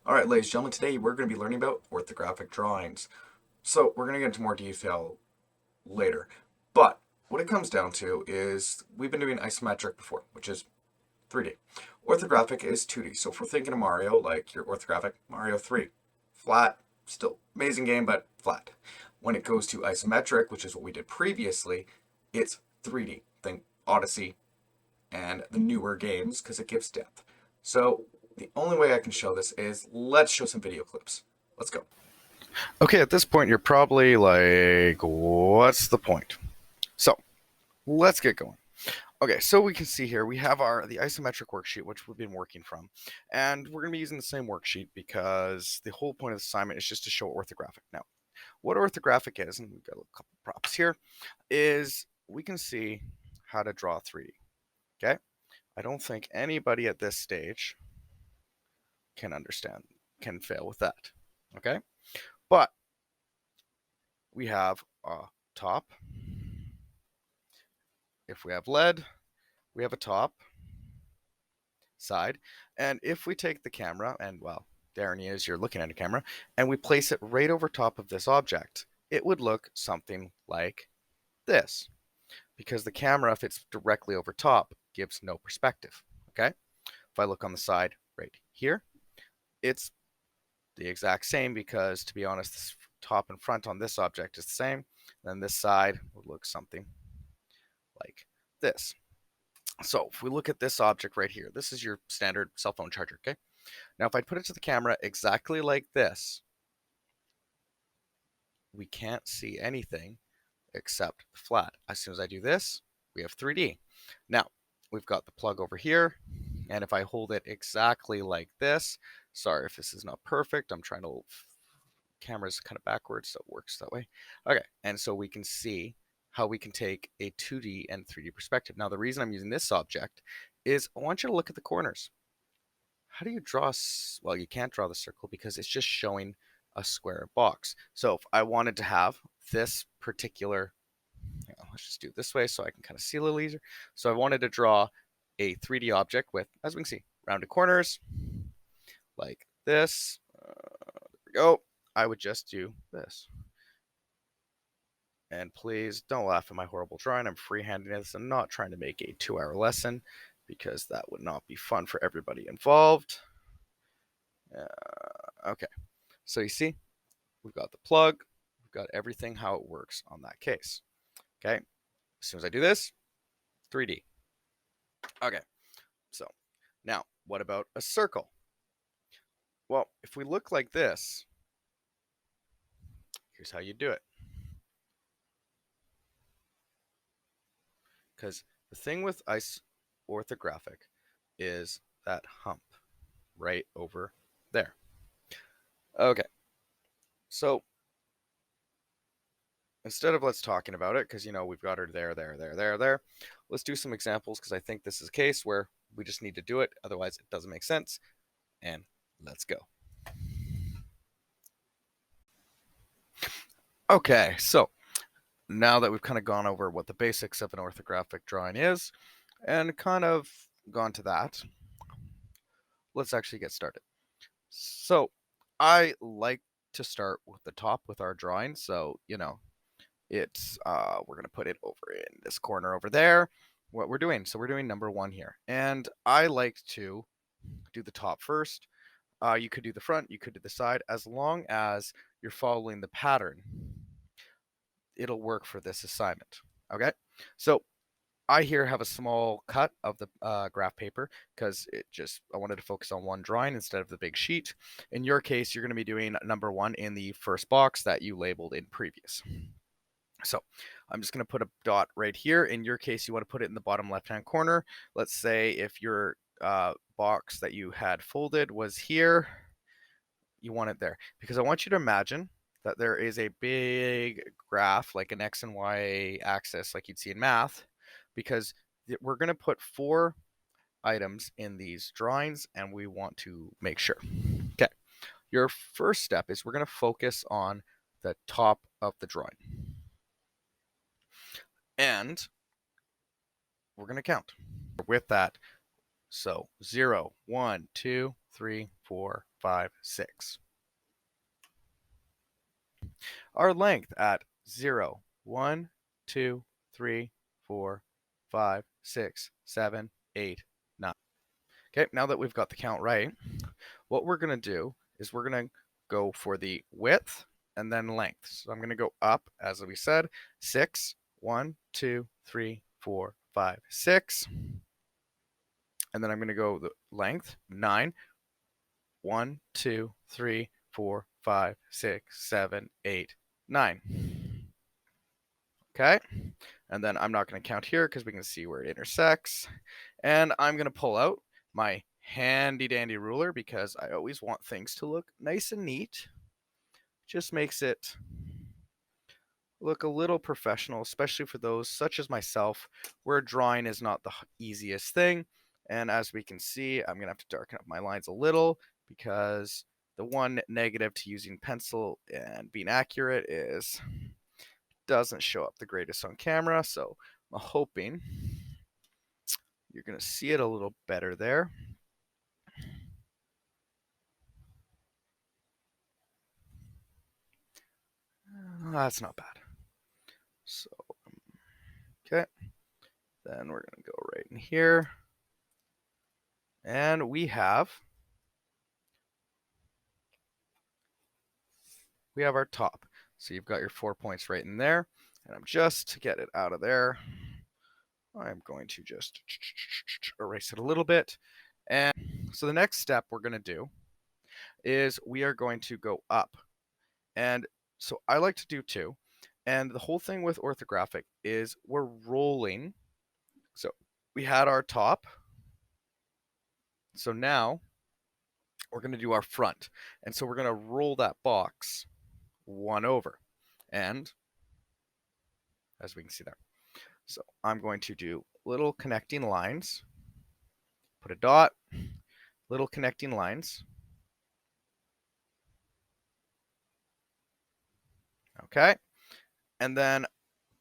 Alright, ladies and gentlemen, today we're going to be learning about orthographic drawings. So, we're going to get into more detail later. But, what it comes down to is, we've been doing isometric before, which is 3D. Orthographic is 2D. So, if we're thinking of Mario, like your orthographic, Mario 3. Flat, still amazing game, but flat. When it goes to isometric, which is what we did previously, it's 3D. Think Odyssey and the newer games, because it gives depth. So, the only way I can show this is let's show some video clips. Let's go. Okay, at this point, you're probably like, what's the point? So, let's get going. Okay, so we can see here, we have the isometric worksheet, which we've been working from. And we're going to be using the same worksheet because the whole point of the assignment is just to show orthographic. Now, what orthographic is, and we've got a couple props here, is we can see how to draw 3D. Okay? I don't think anybody at this stage can fail with that. Okay? But we have a top. If we have lead, we have a top, side. And if we take the camera, and well, the irony is you're looking at a camera, and we place it right over top of this object, it would look something like this. Because the camera, if it's directly over top, gives no perspective. Okay? If I look on the side right here, it's the exact same because, to be honest, this top and front on this object is the same. Then this side would look something like this. So if we look at this object right here, this is your standard cell phone charger, okay? Now if I put it to the camera exactly like this, we can't see anything except the flat. As soon as I do this, we have 3D. Now, we've got the plug over here, and if I hold it exactly like this, sorry if this is not perfect, I'm trying to, camera's kind of backwards, so it works that way. Okay, and so we can see how we can take a 2D and 3D perspective. Now, the reason I'm using this object is I want you to look at the corners. How do you draw, well, you can't draw the circle because it's just showing a square box. So if I wanted to have this particular, let's just do it this way so I can kind of see a little easier. So I wanted to draw a 3D object with, as we can see, rounded corners like this. There we go. I would just do this. And please don't laugh at my horrible drawing. I'm freehanding this. I'm not trying to make a 2-hour lesson because that would not be fun for everybody involved. Okay, so you see, we've got the plug, we've got everything how it works on that case. Okay, as soon as I do this, 3D. Okay, so now what about a circle? Well, if we look like this, here's how you do it. Because the thing with orthographic is that hump right over there. Okay, so instead of let's talking about it, because we've got her there, let's do some examples because I think this is a case where we just need to do it, otherwise it doesn't make sense. And let's go. Okay, so now that we've kind of gone over what the basics of an orthographic drawing is and kind of gone to that, let's actually get started. So I like to start with the top with our drawing. So, it's we're going to put it over in this corner over there. What we're doing, so we're doing number 1 here. And I like to do the top first. You could do the front, you could do the side, as long as you're following the pattern. It'll work for this assignment. Okay, so I here have a small cut of the graph paper because I wanted to focus on one drawing instead of the big sheet. In your case, you're going to be doing number 1 in the first box that you labeled in previous. So I'm just going to put a dot right here. In your case, you want to put it in the bottom left-hand corner. Let's say if your box that you had folded was here, you want it there. Because I want you to imagine that there is a big graph, like an X and Y axis, like you'd see in math, because we're going to put 4 items in these drawings, and we want to make sure. Okay, your first step is we're going to focus on the top of the drawing. And we're going to count with that. So 0, 1, 2, 3, 4, 5, 6. Our length at 0, 1, 2, 3, 4, 5, 6, 7, 8, 9. Okay, now that we've got the count right, what we're going to do is we're going to go for the width and then length. So I'm going to go up, as we said, 6, 1, 2, 3, 4, 5, 6. And then I'm going to go the length, 9, 1, 2, 3, 4, 5, 6, 7, 8, 9. Okay, and then I'm not going to count here because we can see where it intersects. And I'm going to pull out my handy dandy ruler because I always want things to look nice and neat. Just makes it look a little professional, especially for those such as myself, where drawing is not the easiest thing. And as we can see, I'm going to have to darken up my lines a little because the one negative to using pencil and being accurate is doesn't show up the greatest on camera. So I'm hoping you're going to see it a little better there. That's not bad. So, okay. Then we're going to go right in here. And we have our top. So you've got your 4 points right in there. And I'm just to get it out of there, I'm going to just erase it a little bit. And so the next step we're going to do is we are going to go up. And so I like to do 2. And the whole thing with orthographic is we're rolling. So we had our top. So now we're going to do our front. And so we're going to roll that box 1 over. And as we can see there. So I'm going to do little connecting lines, put a dot, little connecting lines. Okay. And then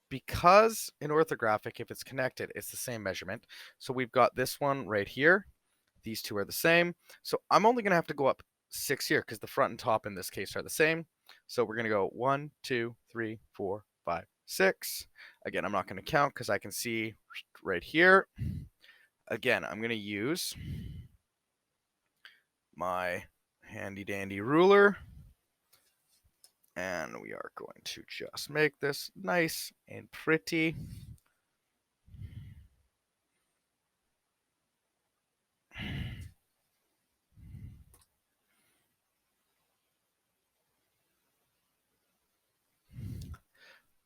because in orthographic, if it's connected, it's the same measurement. So we've got this one right here. These two are the same. So I'm only going to have to go up 6 here because the front and top in this case are the same. So we're going to go 1, 2, 3, 4, 5, 6. Again, I'm not going to count because I can see right here. Again, I'm going to use my handy dandy ruler. And we are going to just make this nice and pretty.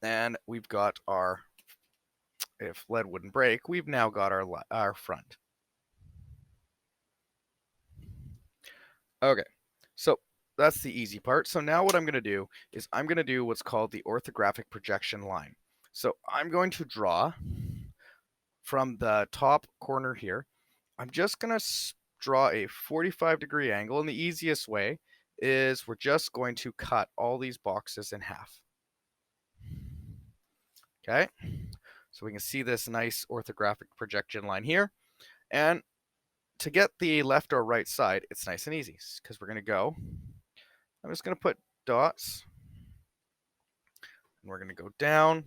And we've got our, if lead wouldn't break, we've now got our front. Okay, so that's the easy part. So now what I'm going to do is I'm going to do what's called the orthographic projection line. So I'm going to draw from the top corner here. I'm just going to draw a 45-degree angle, and the easiest way is we're just going to cut all these boxes in half. Okay, so we can see this nice orthographic projection line here. And to get the left or right side, it's nice and easy because we're going to go, I'm just going to put dots, and we're going to go down,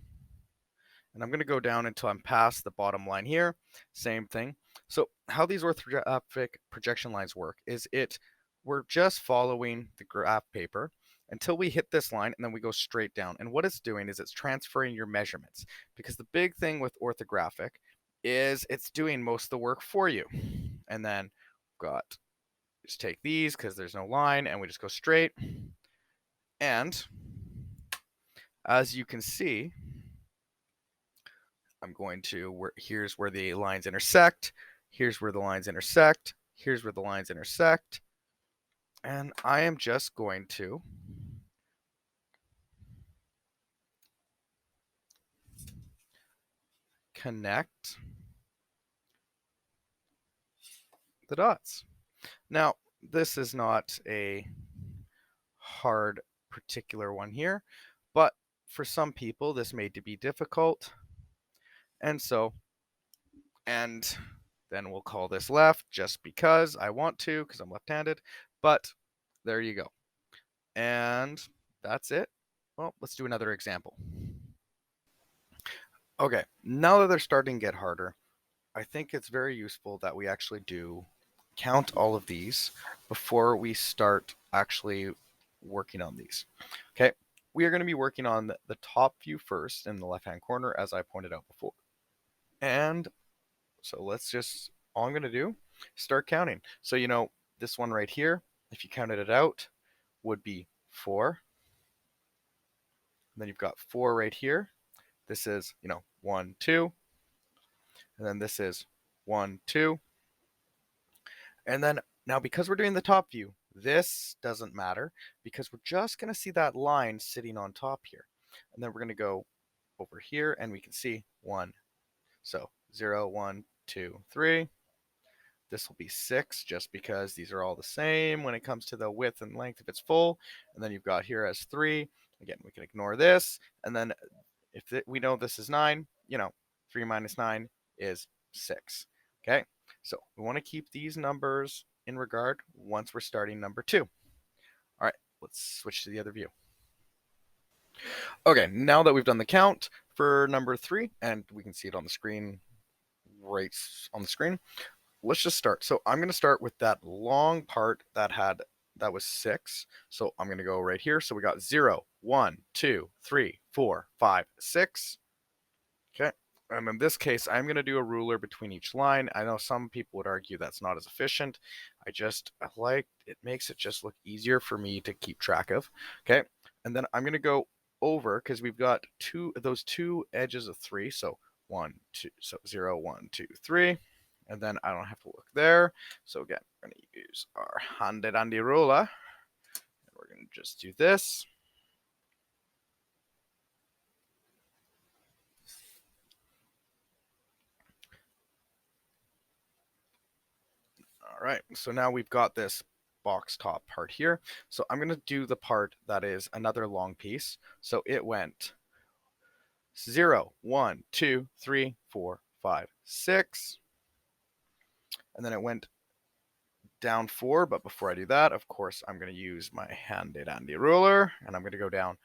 and I'm going to go down until I'm past the bottom line here. Same thing. So how these orthographic projection lines work is we're just following the graph paper until we hit this line, and then we go straight down. And what it's doing is it's transferring your measurements, because the big thing with orthographic is it's doing most of the work for you. And then got, just take these because there's no line, and we just go straight. And as you can see, I'm going to, here's where the lines intersect, here's where the lines intersect, here's where the lines intersect, and I am just going to connect the dots. Now, this is not a hard particular one here, but for some people this may be difficult, and so And then we'll call this left just because I want to, because I'm left-handed. But there you go. And that's it. Well, let's do another example. Okay, now that they're starting to get harder, I think it's very useful that we actually do count all of these before we start actually working on these. Okay, we are going to be working on the top view first in the left-hand corner, as I pointed out before. And so all I'm going to do is start counting. So, this one right here, if you counted it out, would be 4. And then you've got 4 right here. This is, 1, 2. And then this is 1, 2. And then now, because we're doing the top view, this doesn't matter because we're just going to see that line sitting on top here. And then we're going to go over here and we can see 1. So 0, 1, 2, 3. This will be 6 just because these are all the same when it comes to the width and length if it's full. And then you've got here as 3. Again, we can ignore this. And then if we know this is 9, 3 minus 9 is 6. Okay, so we want to keep these numbers in regard once we're starting number 2. All right, let's switch to the other view. Okay, now that we've done the count for number 3, and we can see it on the screen, right on the screen, let's just start. So I'm going to start with that long part that was 6. So I'm going to go right here. So we got 0, 1, 2, 3, 4, 5, 6. Okay. And in this case, I'm going to do a ruler between each line. I know some people would argue that's not as efficient. I like it, makes it just look easier for me to keep track of. Okay. And then I'm going to go over because we've got those two edges of 3. So 1, 2, so 0, 1, 2, 3. And then I don't have to look there. So again, we're going to use our handy dandy ruler. And we're going to just do this. All right, so now we've got this box top part here. So I'm going to do the part that is another long piece. So it went 0, 1, 2, 3, 4, 5, 6. And then it went down 4. But before I do that, of course, I'm going to use my handy dandy ruler. And I'm going to go down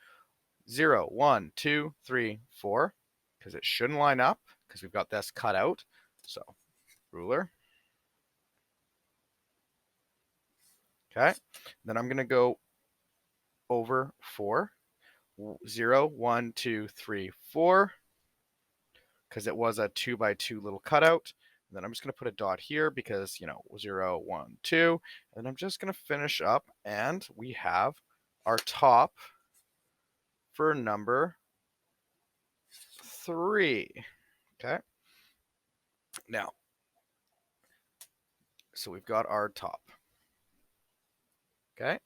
0, 1, 2, 3, 4. Because it shouldn't line up because we've got this cut out. So ruler. Okay. Then I'm going to go over 4. 0, 1, 2, 3, 4, because it was a 2 by 2 little cutout. And then I'm just going to put a dot here because, 0, 1, 2. And I'm just going to finish up, and we have our top for number 3. Okay. Now, so we've got our top. Okay.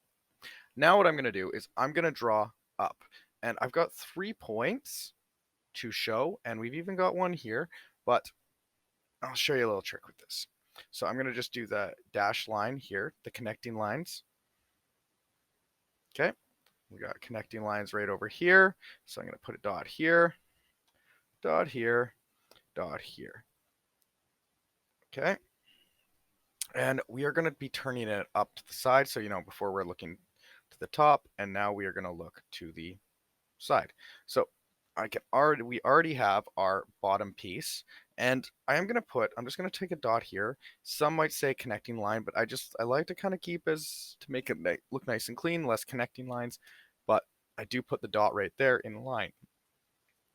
Now what I'm going to do is I'm going to draw up. And I've got 3 points to show, and we've even got one here, but I'll show you a little trick with this. So I'm going to just do the dash line here, the connecting lines. Okay, we got connecting lines right over here. So I'm going to put a dot here, dot here, dot here. Okay, and we are going to be turning it up to the side. So, before we're looking to the top, and now we are going to look to the side. So we already have our bottom piece, and I'm just going to take a dot here. Some might say connecting line, but I like to kind of keep to make it look nice and clean, less connecting lines, but I do put the dot right there in line.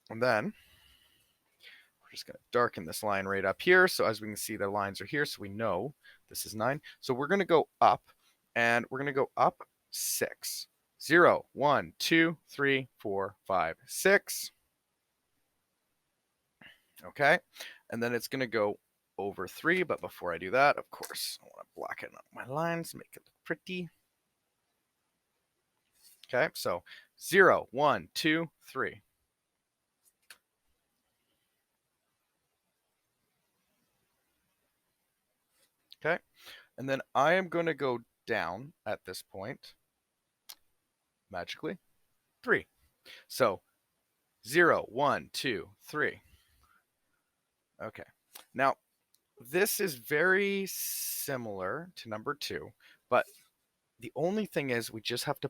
And then we're just going to darken this line right up here. So as we can see, the lines are here, so we know this is 9. So we're going to go up, and we're going to go up 6. 0, 1, 2, 3, 4, 5, 6. Okay, and then it's going to go over 3, but before I do that, of course, I want to blacken up my lines, make it look pretty. Okay, so 0, 1, 2, 3. Okay, and then I am going to go down at this point, magically, 3. So 0, 1, 2, 3. Okay, now this is very similar to number 2, but the only thing is we just have to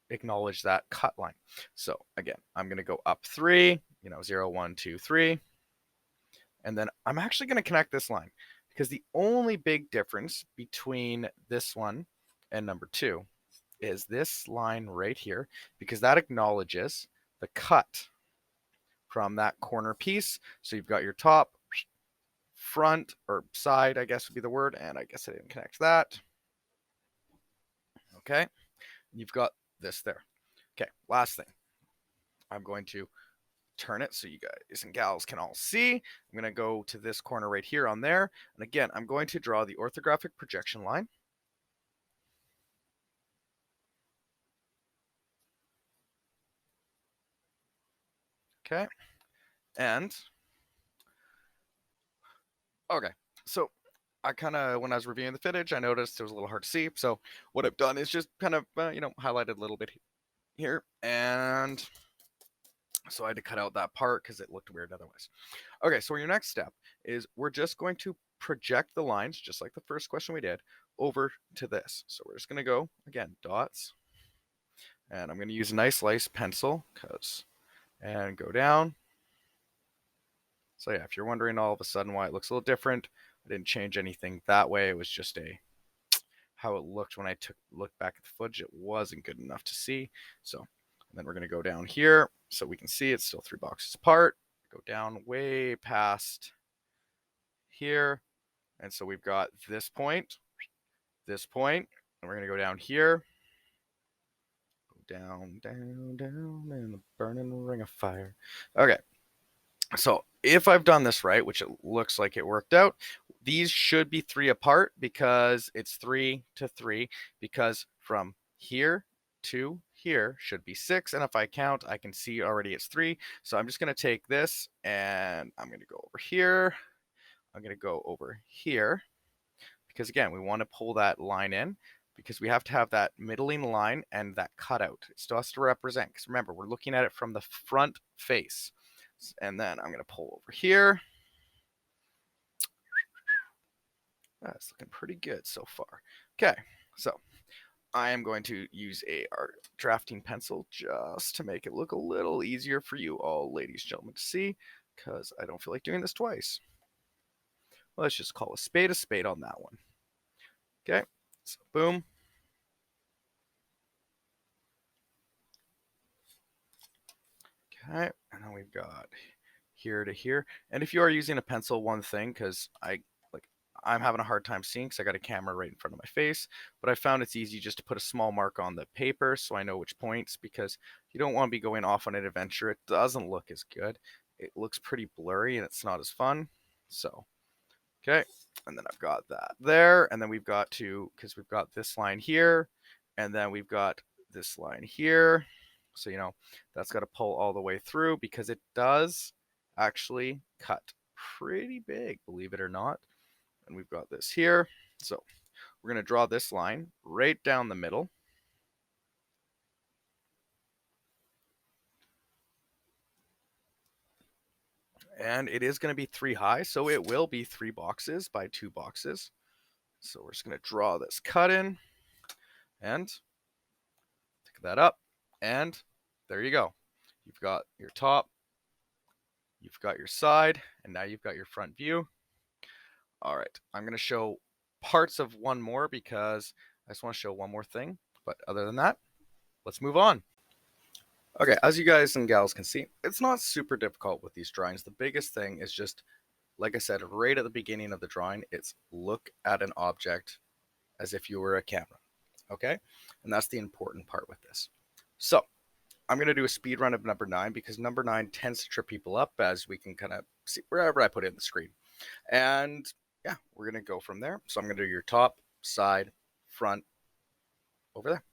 acknowledge that cut line. So again, I'm going to go up 3, 0, 1, 2, 3. And then I'm actually going to connect this line because the only big difference between this one and number 2 is this line right here, because that acknowledges the cut from that corner piece. So you've got your top, front, or side, I guess would be the word, and I guess I didn't connect that. Okay, you've got this there. Okay, last thing. I'm going to turn it so you guys and gals can all see. I'm going to go to this corner right here on there. And again, I'm going to draw the orthographic projection line. Okay. And, okay. So I when I was reviewing the footage, I noticed it was a little hard to see. So what I've done is just kind of, highlighted a little bit here. And so I had to cut out that part because it looked weird otherwise. Okay, so your next step is we're just going to project the lines, just like the first question we did, over to this. So we're just going to go, again, dots. And I'm going to use a nice lace pencil and go down. So yeah, if you're wondering all of a sudden why it looks a little different, I didn't change anything that way. It was just how it looked when I looked back at the footage. It wasn't good enough to see. So then we're going to go down here so we can see it's still 3 boxes apart. Go down way past here. And so we've got this point, and we're going to go down here. Go down, down, down, in the burning ring of fire. Okay. So if I've done this right, which it looks like it worked out, these should be 3 apart because it's 3 to 3, because from here to here should be 6. And if I count, I can see already it's 3. So I'm just going to take this and I'm going to go over here. I'm going to go over here because, again, we want to pull that line in because we have to have that middling line and that cutout. It still has to represent, because remember, we're looking at it from the front face. And then I'm going to pull over here. That's looking pretty good so far. Okay, so I am going to use a art drafting pencil just to make it look a little easier for you all, ladies and gentlemen, to see, because I don't feel like doing this twice. Let's just call a spade on that one. Okay, so boom. Okay, and then we've got here to here. And if you are using a pencil, one thing, because I'm having a hard time seeing because I got a camera right in front of my face, but I found it's easy just to put a small mark on the paper so I know which points, because you don't want to be going off on an adventure. It doesn't look as good. It looks pretty blurry and it's not as fun. So, okay, and then I've got that there, and then we've got because we've got this line here, and then we've got this line here. So, that's got to pull all the way through because it does actually cut pretty big, believe it or not. And we've got this here. So we're going to draw this line right down the middle. And it is going to be 3 high, so it will be 3 boxes by 2 boxes. So we're just going to draw this cut in and pick that up. And there you go. You've got your top, you've got your side, and now you've got your front view. All right, I'm going to show parts of one more because I just want to show one more thing. But other than that, let's move on. Okay, as you guys and gals can see, it's not super difficult with these drawings. The biggest thing is just, like I said, right at the beginning of the drawing, it's look at an object as if you were a camera. Okay, and that's the important part with this. So I'm going to do a speed run of number 9 because number 9 tends to trip people up, as we can kind of see wherever I put it in the screen. And yeah, we're going to go from there. So I'm going to do your top, side, front, over there.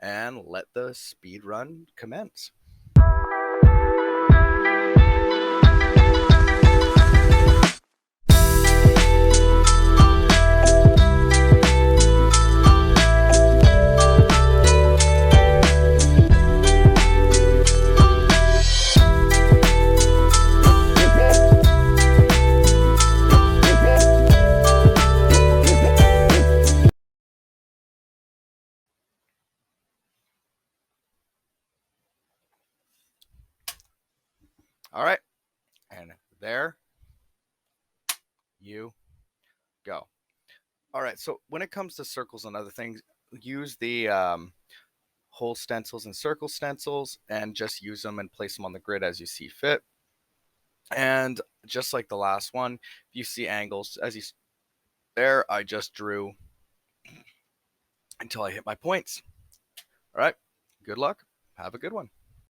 And let the speed run commence. All right, and there you go. All right, so when it comes to circles and other things, use the hole stencils and circle stencils and just use them and place them on the grid as you see fit. And just like the last one, if you see angles, as you there, I just drew until I hit my points. All right, good luck. Have a good one.